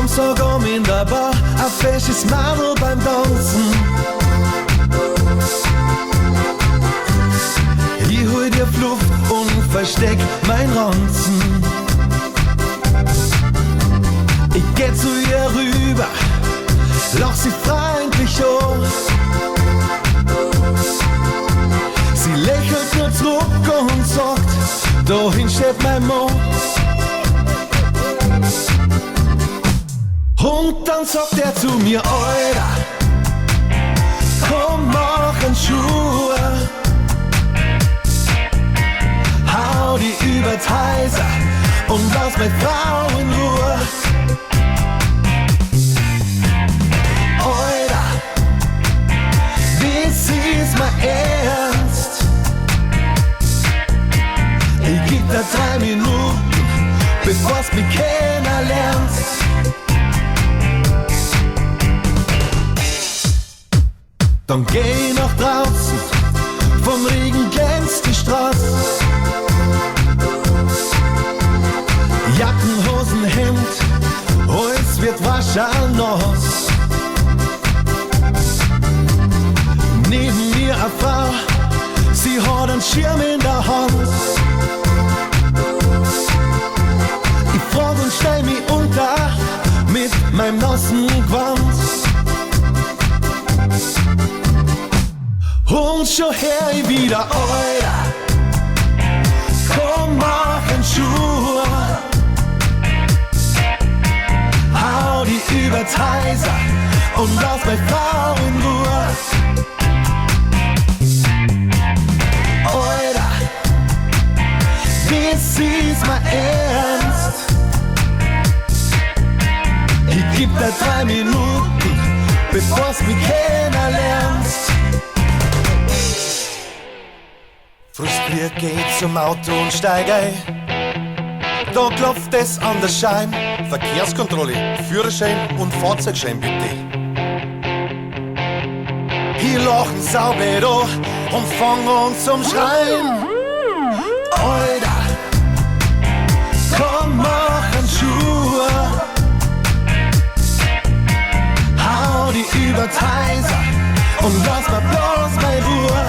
komm sogar in der Bar, ein fesches Madel beim Tanzen. Ich hol dir Flucht und versteck mein Ranzen. Ich geh zu ihr rüber, lach sie freundlich an. Sie lächelt nur zurück und sagt, dahin steht mein Mann. Und dann sagt er zu mir, Alter, komm, mach einen Schuh. Hau die übers Häuser und lass meine Frau in Ruhe. Alter, wie siehst mir ernst? Ich geb dir 3 Minuten, bevor's mich kennenlernst. Dann geh ich nach draußen, vom Regen glänzt die Straße. Jacken, Hosen, Hemd, alles wird waschen nass. Neben mir eine Frau, sie hat einen Schirm in der Hand. Ich frag und stell mich unter mit meinem nassen Gewand. Und schon her ich wieder, Alter, komm, mach einen Schuh. Hau die übers Häuser und lass meine Frau in Ruhe. Alter, wie siehst mir ernst? Ich geb dir 3 Minuten, bevor's mich kennenlernst. Frustriert geh ich zum Auto und steig ein. Da klopft es an der Schein. Verkehrskontrolle, Führerschein und Fahrzeugschein bitte. Ich lachen saublöd an und fang an zum Schreien. Alter, komm, mach einen Schuh. Hau die übers Häuser und lass mir bloß meine Ruhe.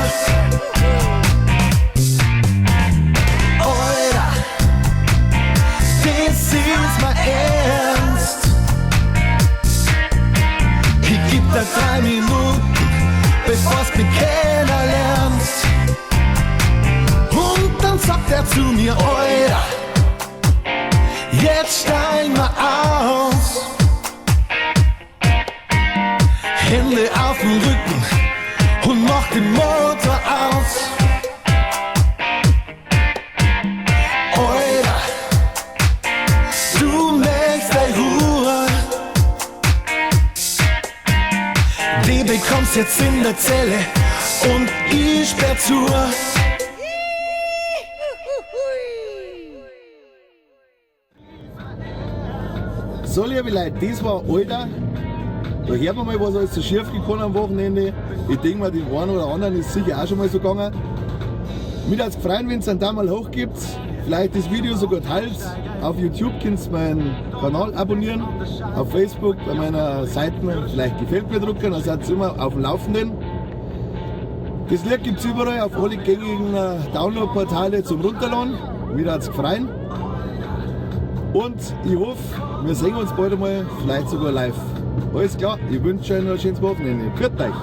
Alter, das ist mir ernst. Ich geb dir 3 Minuten, bevor's mich kennenlernst. Und dann sagt er zu mir, Alter, jetzt steig mal aus. Hände auf den Rücken und mach den Motor aus. Alter, du möchtest deine Ruhe. Die bekommst jetzt in der Zelle und ich sperr zu. So, liebe Leute, das war Alter. Da hört man mal, was alles so schief gekommen am Wochenende. Ich denke mal, dem einen oder anderen ist sicher auch schon mal so gegangen. Mich würde es freuen, wenn es einen Daumen hoch gibt. Vielleicht das Video sogar teilt. Auf YouTube könnt ihr meinen Kanal abonnieren. Auf Facebook bei meiner Seite vielleicht gefällt mir drucken, dann seid ihr immer auf dem Laufenden. Das Lied gibt es überall auf alle gängigen Download-Portale zum Runterladen. Mich würde es freuen. Und ich hoffe, wir sehen uns bald einmal, vielleicht sogar live. Alles klar, ich wünsche euch noch ein schönes Wochenende. Grüßt euch!